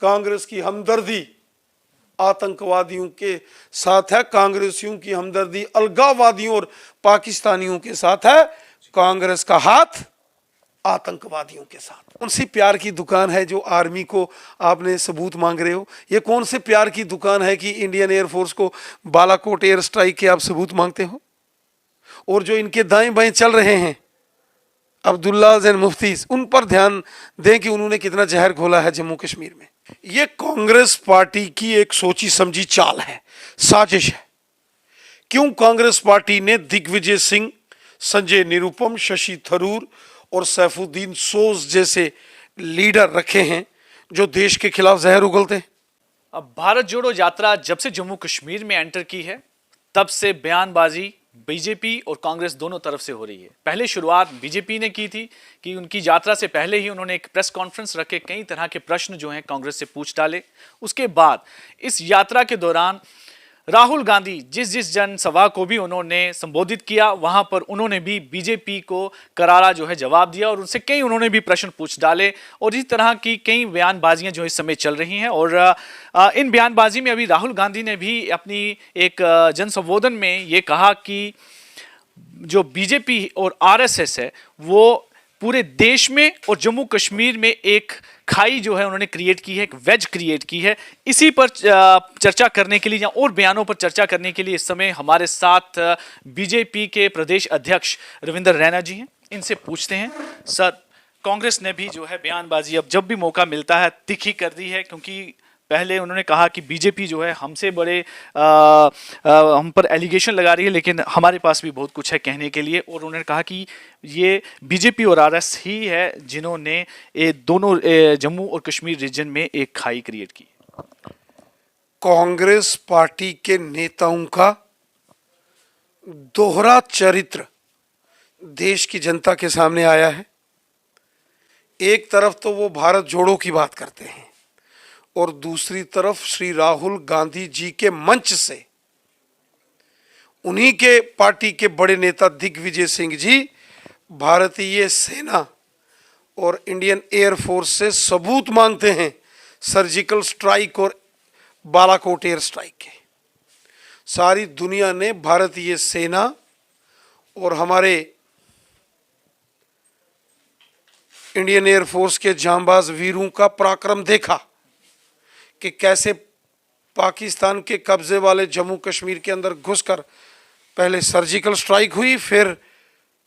कांग्रेस की हमदर्दी आतंकवादियों के साथ है, कांग्रेसियों की हमदर्दी अलगाववादियों और पाकिस्तानियों के साथ है, कांग्रेस का हाथ आतंकवादियों के साथ। कौन सी प्यार की दुकान है जो आर्मी को आपने सबूत मांग रहे हो? ये कौन से प्यार की दुकान है कि इंडियन एयरफोर्स को बालाकोट एयर स्ट्राइक के आप सबूत मांगते हो? और जो इनके दाएं बाएं चल रहे हैं अब्दुल्ला एंड मुफ्ती, उन पर ध्यान दें कि उन्होंने कितना जहर घोला है जम्मू कश्मीर में। ये कांग्रेस पार्टी की एक सोची समझी चाल है, साजिश है। क्यों कांग्रेस पार्टी ने दिग्विजय सिंह, संजय निरुपम, शशि थरूर और सैफुद्दीन सोज जैसे लीडर रखे हैं जो देश के खिलाफ जहर उगलते हैं? अब भारत जोड़ो यात्रा जब से जम्मू कश्मीर में एंटर की है तब से बयानबाजी बीजेपी और कांग्रेस दोनों तरफ से हो रही है। पहले शुरुआत बीजेपी ने की थी कि उनकी यात्रा से पहले ही उन्होंने एक प्रेस कॉन्फ्रेंस रख के कई तरह के प्रश्न जो हैं कांग्रेस से पूछ डाले। उसके बाद इस यात्रा के दौरान राहुल गांधी जिस जनसभा को भी उन्होंने संबोधित किया वहां पर उन्होंने भी बीजेपी को करारा जो है जवाब दिया और उनसे कई उन्होंने भी प्रश्न पूछ डाले और इस तरह की कई बयानबाजियां जो इस समय चल रही हैं। और इन बयानबाजी में अभी राहुल गांधी ने भी अपनी एक जनसंबोधन में ये कहा कि जो बीजेपी और आरएसएस है वो पूरे देश में और जम्मू कश्मीर में एक खाई जो है उन्होंने क्रिएट की है, एक वेज क्रिएट की है। इसी पर चर्चा करने के लिए या और बयानों पर चर्चा करने के लिए इस समय हमारे साथ बीजेपी के प्रदेश अध्यक्ष रविंद्र रैना जी हैं। इनसे पूछते हैं, सर कांग्रेस ने भी जो है बयानबाजी अब जब भी मौका मिलता है तीखी कर दी है, क्योंकि पहले उन्होंने कहा कि बीजेपी जो है हमसे बड़े हम पर एलिगेशन लगा रही है लेकिन हमारे पास भी बहुत कुछ है कहने के लिए, और उन्होंने कहा कि ये बीजेपी और आरएस ही है जिन्होंने ये दोनों जम्मू और कश्मीर रीजन में एक खाई क्रिएट की। कांग्रेस पार्टी के नेताओं का दोहरा चरित्र देश की जनता के सामने आया है। एक तरफ तो वो भारत जोड़ो की बात करते हैं और दूसरी तरफ श्री राहुल गांधी जी के मंच से उन्हीं के पार्टी के बड़े नेता दिग्विजय सिंह जी भारतीय सेना और इंडियन एयरफोर्स से सबूत मांगते हैं सर्जिकल स्ट्राइक और बालाकोट एयर स्ट्राइक के। सारी दुनिया ने भारतीय सेना और हमारे इंडियन एयरफोर्स के जांबाज वीरों का पराक्रम देखा कि कैसे पाकिस्तान के कब्जे वाले जम्मू कश्मीर के अंदर घुसकर पहले सर्जिकल स्ट्राइक हुई, फिर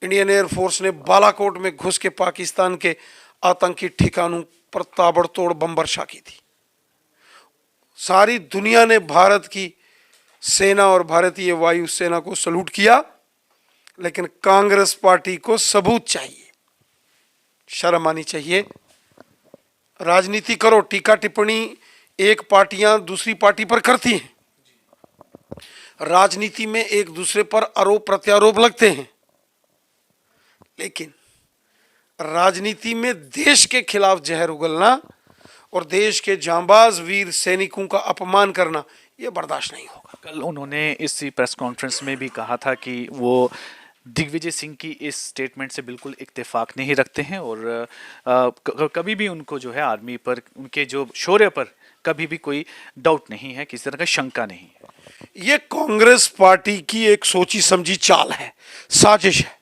इंडियन एयरफोर्स ने बालाकोट में घुस के पाकिस्तान के आतंकी ठिकानों पर ताबड़तोड़ बम वर्षा की थी। सारी दुनिया ने भारत की सेना और भारतीय वायु सेना को सलूट किया, लेकिन कांग्रेस पार्टी को सबूत चाहिए, शर्म आनी चाहिए। राजनीति करो, टीका टिप्पणी एक पार्टियां दूसरी पार्टी पर करती हैं, राजनीति में एक दूसरे पर आरोप प्रत्यारोप लगते हैं, लेकिन राजनीति में देश के खिलाफ जहर उगलना और देश के जांबाज वीर सैनिकों का अपमान करना यह बर्दाश्त नहीं होगा। कल उन्होंने इसी प्रेस कॉन्फ्रेंस में भी कहा था कि वो दिग्विजय सिंह की इस स्टेटमेंट से बिल्कुल इत्तेफाक नहीं रखते हैं और कभी भी उनको जो है आर्मी पर, उनके जो शौर्य पर कभी भी कोई डाउट नहीं है, किसी तरह का शंका नहीं है। ये कांग्रेस पार्टी की एक सोची समझी चाल है, साजिश है।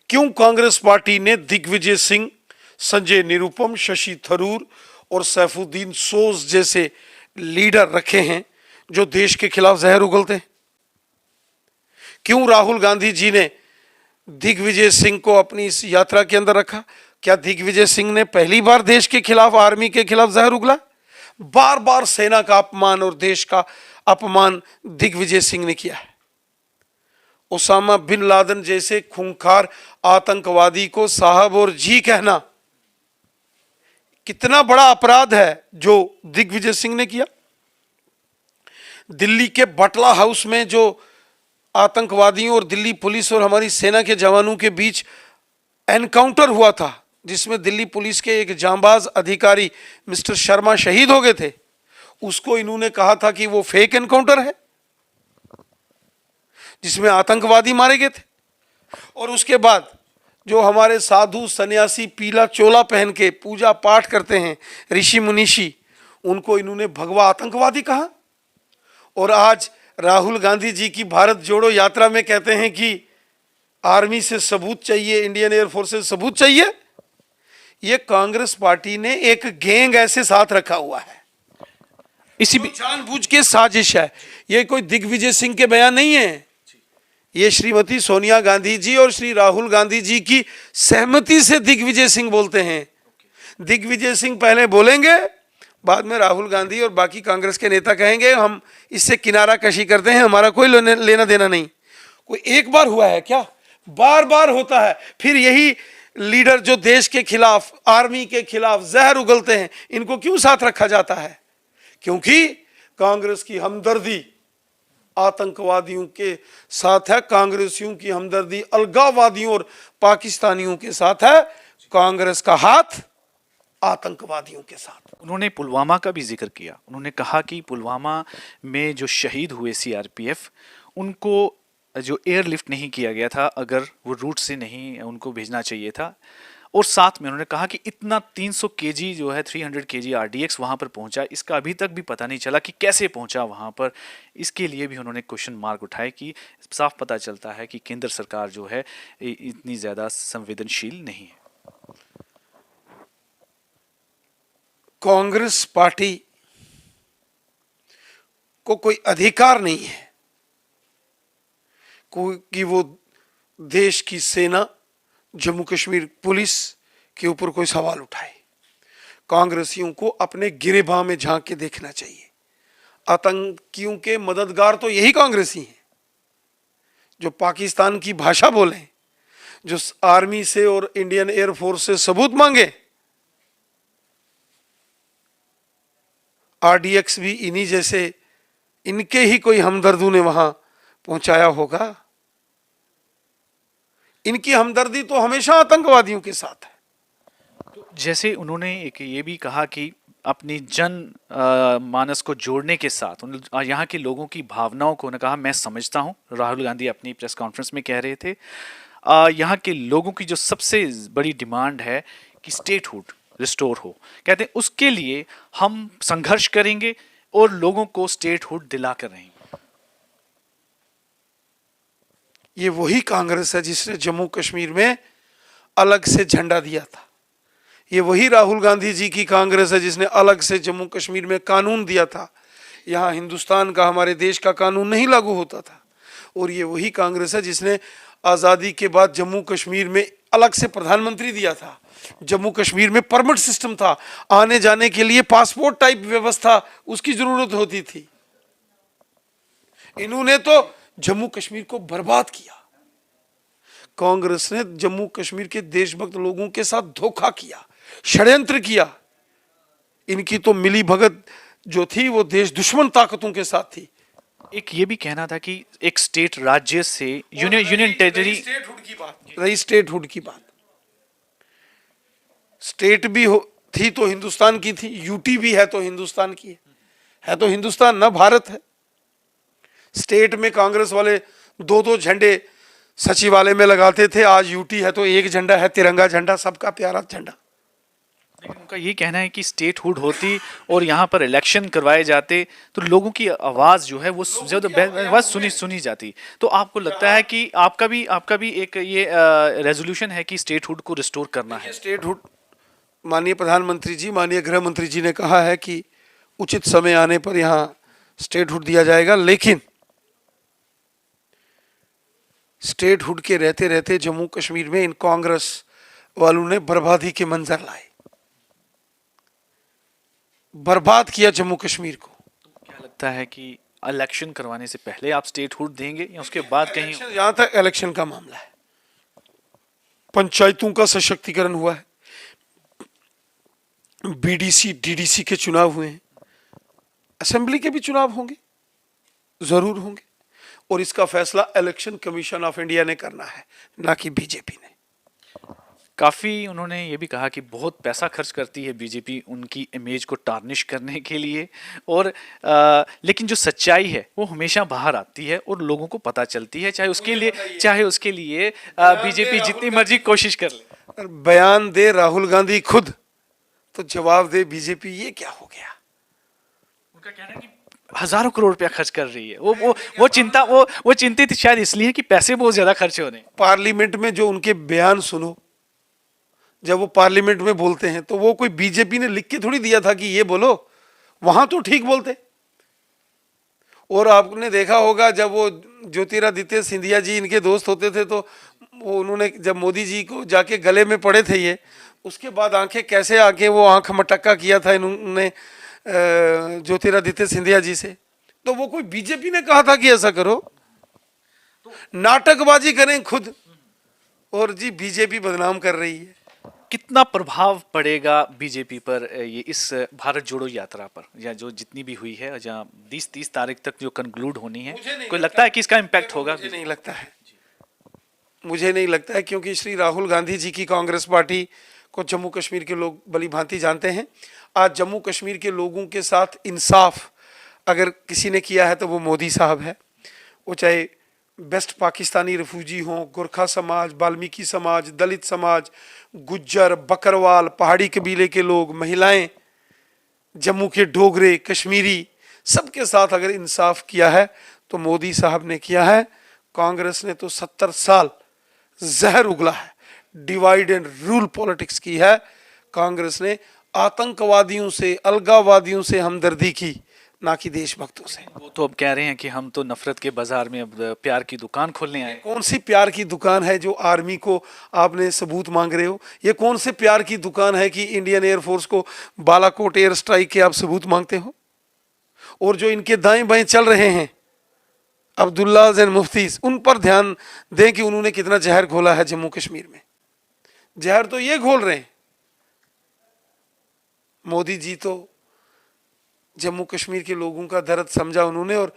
क्यों कांग्रेस पार्टी ने दिग्विजय सिंह, संजय निरुपम, शशि थरूर और सैफुद्दीन सोज जैसे लीडर रखे हैं जो देश के खिलाफ जहर उगलते हैं? क्यों राहुल गांधी जी ने दिग्विजय सिंह को अपनी इस यात्रा के अंदर रखा? क्या दिग्विजय सिंह ने पहली बार देश के खिलाफ, आर्मी के खिलाफ जहर उगला? बार बार सेना का अपमान और देश का अपमान दिग्विजय सिंह ने किया है। ओसामा बिन लादेन जैसे खूंखार आतंकवादी को साहब और जी कहना कितना बड़ा अपराध है जो दिग्विजय सिंह ने किया। दिल्ली के बटला हाउस में जो आतंकवादियों और दिल्ली पुलिस और हमारी सेना के जवानों के बीच एनकाउंटर हुआ था, जिसमें दिल्ली पुलिस के एक जांबाज अधिकारी मिस्टर शर्मा शहीद हो गए थे, उसको इन्होंने कहा था कि वो फेक एनकाउंटर है जिसमें आतंकवादी मारे गए थे। और उसके बाद जो हमारे साधु सन्यासी पीला चोला पहन के पूजा पाठ करते हैं ऋषि मुनीषी, उनको इन्होंने भगवा आतंकवादी कहा। और आज राहुल गांधी जी की भारत जोड़ो यात्रा में कहते हैं कि आर्मी से सबूत चाहिए, इंडियन एयरफोर्स से सबूत चाहिए। ये कांग्रेस पार्टी ने एक गैंग ऐसे साथ रखा हुआ है, इसी जो जानबूझ के साजिश है। ये कोई दिग्विजय सिंह के बयान नहीं है, ये श्रीमती सोनिया गांधी जी और श्री राहुल गांधी जी की सहमति से दिग्विजय सिंह बोलते हैं। दिग्विजय सिंह पहले बोलेंगे, बाद में राहुल गांधी और बाकी कांग्रेस के नेता कहेंगे हम इससे किनारा कशी करते हैं, हमारा कोई लेना देना नहीं। कोई एक बार हुआ है क्या? बार बार होता है। फिर यही लीडर जो देश के खिलाफ, आर्मी के खिलाफ जहर उगलते हैं, इनको क्यों साथ रखा जाता है? क्योंकि कांग्रेस की हमदर्दी आतंकवादियों के साथ है, कांग्रेसियों की हमदर्दी अलगाववादियों और पाकिस्तानियों के साथ है, कांग्रेस का हाथ आतंकवादियों के साथ। उन्होंने पुलवामा का भी जिक्र किया। उन्होंने कहा कि पुलवामा में जो शहीद हुए सीआरपीएफ, उनको जो एयरलिफ्ट नहीं किया गया था, अगर वो रूट से नहीं उनको भेजना चाहिए था। और साथ में उन्होंने कहा कि इतना 300 केजी जो है 300 केजी आरडीएक्स वहाँ पर पहुँचा, इसका अभी तक भी पता नहीं चला कि कैसे पहुँचा वहाँ पर। इसके लिए भी उन्होंने क्वेश्चन मार्क उठाए कि साफ पता चलता है कि केंद्र सरकार जो है इतनी ज़्यादा संवेदनशील नहीं है। कांग्रेस पार्टी को कोई अधिकार नहीं है कि वो देश की सेना, जम्मू कश्मीर पुलिस के ऊपर कोई सवाल उठाए। कांग्रेसियों को अपने गिरेबान में झांक के देखना चाहिए। आतंकियों के मददगार तो यही कांग्रेसी हैं, जो पाकिस्तान की भाषा बोलें, जो आर्मी से और इंडियन एयरफोर्स से सबूत मांगे। आरडीएक्स भी इन्हीं जैसे, इनके ही कोई हमदर्दों ने वहां पहुंचाया होगा। इनकी हमदर्दी तो हमेशा आतंकवादियों के साथ है। जैसे उन्होंने एक ये भी कहा कि अपनी मानस को जोड़ने के साथ यहाँ के लोगों की भावनाओं को, उन्होंने कहा मैं समझता हूँ। राहुल गांधी अपनी प्रेस कॉन्फ्रेंस में कह रहे थे यहाँ के लोगों की जो सबसे बड़ी डिमांड है कि स्टेटहुड रिस्टोर हो। कहते हैं उसके लिए हम संघर्ष करेंगे और लोगों को स्टेटहुड दिला कर रहेंगे। ये वही कांग्रेस है जिसने जम्मू कश्मीर में अलग से झंडा दिया था। ये वही राहुल गांधी जी की कांग्रेस है जिसने अलग से जम्मू कश्मीर में कानून दिया था। यहाँ हिंदुस्तान का, हमारे देश का कानून नहीं लागू होता था। और ये वही कांग्रेस है जिसने आज़ादी के बाद जम्मू कश्मीर में अलग से प्रधानमंत्री दिया था। जम्मू कश्मीर में परमिट सिस्टम था, आने जाने के लिए पासपोर्ट टाइप व्यवस्था उसकी जरूरत होती थी। इन्होंने तो जम्मू कश्मीर को बर्बाद किया। कांग्रेस ने जम्मू कश्मीर के देशभक्त लोगों के साथ धोखा किया, षड्यंत्र किया। इनकी तो मिली भगत जो थी वो देश दुश्मन ताकतों के साथ थी। एक ये भी कहना था कि एक स्टेट राज्य से यूनियन टेरिटरी, स्टेटहुड की बात रही, स्टेटहुड की बात। स्टेट भी थी तो हिंदुस्तान की थी, यूटी भी है तो हिंदुस्तान की है तो हिंदुस्तान ना भारत है। स्टेट में कांग्रेस वाले दो दो झंडे सचिवालय में लगाते थे, आज यूटी है तो एक झंडा है, तिरंगा झंडा, सबका प्यारा झंडा। लेकिन उनका ये कहना है कि स्टेटहुड होती और यहाँ पर इलेक्शन करवाए जाते तो लोगों की आवाज जो है वो आवाज सुनी जाती। तो आपको लगता है कि आपका भी एक ये रेजोल्यूशन है कि स्टेटहुड को रिस्टोर करना है? स्टेटहुड, माननीय प्रधानमंत्री जी, माननीय गृह मंत्री जी ने कहा है कि उचित समय आने पर यहाँ स्टेटहुड दिया जाएगा। लेकिन स्टेटहुड के रहते रहते जम्मू कश्मीर में इन कांग्रेस वालों ने बर्बादी के मंजर लाए, बर्बाद किया जम्मू कश्मीर को। क्या लगता है कि इलेक्शन करवाने से पहले आप स्टेटहुड देंगे या उसके बाद कहीं? जहां तक इलेक्शन का मामला है, पंचायतों का सशक्तिकरण हुआ है, बीडीसी डीडीसी के चुनाव हुए हैं, असेंबली के भी चुनाव होंगे, जरूर होंगे। और इसका फैसला इलेक्शन कमीशन ऑफ इंडिया ने करना है, ना कि बीजेपी ने। काफ़ी उन्होंने ये भी कहा कि बहुत पैसा खर्च करती है बीजेपी उनकी इमेज को टार्निश करने के लिए। और लेकिन जो सच्चाई है वो हमेशा बाहर आती है और लोगों को पता चलती है, चाहे उसके लिए बीजेपी जितनी मर्जी कोशिश कर ले। बयान दे राहुल गांधी खुद, तो जवाब दे बीजेपी, ये क्या हो गया? उनका कहना है कि हजारों करोड़ रुपया खर्च कर रही है। वो चिंतित शायद इसलिए कि पैसे बहुत ज्यादा खर्च हो रहे हैं। पार्लियामेंट में जो उनके बयान सुनो, जब वो पार्लियामेंट में बोलते हैं तो वो कोई बीजेपी ने लिख के थोड़ी दिया था कि ये बोलो, वहां तो ठीक बोलते। और आपने देखा होगा जब वो ज्योतिरादित्य सिंधिया जी इनके दोस्त होते थे तो वो उन्होंने जब मोदी जी को जाके गले में पड़े थे ये, उसके बाद आंखें कैसे आके वो आंख मटक्का किया था इन्होंने ज्योतिरादित्य सिंधिया जी से। तो वो कोई बीजेपी ने कहा था कि ऐसा करो? नाटकबाजी करें खुद, और जी बीजेपी बदनाम कर रही है। कितना प्रभाव पड़ेगा बीजेपी पर ये इस भारत जोड़ो यात्रा पर, या जो जितनी भी हुई है, जहाँ 20-30 तारीख तक जो कंक्लूड होनी है, कोई लगता है कि इसका इम्पैक्ट होगा? मुझे नहीं लगता है, मुझे नहीं लगता है, क्योंकि श्री राहुल गांधी जी की कांग्रेस पार्टी को जम्मू कश्मीर के लोग भली भांति जानते हैं। आज जम्मू कश्मीर के लोगों के साथ इंसाफ अगर किसी ने किया है तो वो मोदी साहब है। वो चाहे बेस्ट पाकिस्तानी रिफ्यूजी हों, गोरखा समाज, वाल्मीकि समाज, दलित समाज, गुज्जर, बकरवाल, पहाड़ी कबीले के लोग, महिलाएं, जम्मू के डोगरे, कश्मीरी, सबके साथ अगर इंसाफ किया है तो मोदी साहब ने किया है। कांग्रेस ने तो 70 साल जहर उगला है, डिवाइड एंड रूल पॉलिटिक्स की है। कांग्रेस ने आतंकवादियों से, अलगाववादियों से हमदर्दी की, ना कि देशभक्तों से। वो तो अब कह रहे हैं कि हम तो नफरत के बाजार में अब प्यार की दुकान खोलने आए। कौन सी प्यार की दुकान है जो आर्मी को आपने सबूत मांग रहे हो? ये कौन से प्यार की दुकान है कि इंडियन एयरफोर्स को बालाकोट एयर स्ट्राइक के आप सबूत मांगते हो? और जो इनके दाएं बाएं चल रहे हैं अब्दुल्ला एंड मुफ्तीज, उन पर ध्यान दें कि उन्होंने कितना जहर घोला है जम्मू कश्मीर में। जहर तो ये घोल रहे हैं। मोदी जी तो जम्मू कश्मीर के लोगों का दर्द समझा उन्होंने, और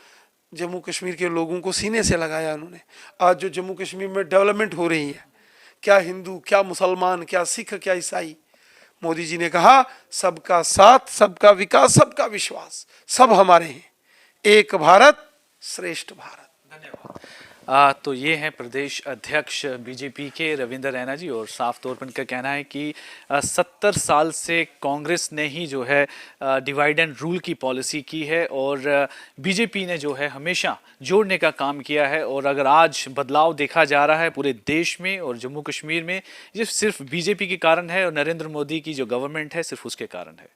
जम्मू कश्मीर के लोगों को सीने से लगाया उन्होंने। आज जो जम्मू कश्मीर में डेवलपमेंट हो रही है, क्या हिंदू, क्या मुसलमान, क्या सिख, क्या ईसाई, मोदी जी ने कहा सबका साथ, सबका विकास, सबका विश्वास, सब हमारे हैं। एक भारत श्रेष्ठ भारत। धन्यवाद। तो ये हैं प्रदेश अध्यक्ष बीजेपी के रविंद्र रैना जी, और साफ तौर पर इनका कहना है कि 70 साल से कांग्रेस ने ही जो है डिवाइड एंड रूल की पॉलिसी की है, और बीजेपी ने जो है हमेशा जोड़ने का काम किया है। और अगर आज बदलाव देखा जा रहा है पूरे देश में और जम्मू कश्मीर में, ये सिर्फ बीजेपी के कारण है, और नरेंद्र मोदी की जो गवर्नमेंट है सिर्फ उसके कारण है।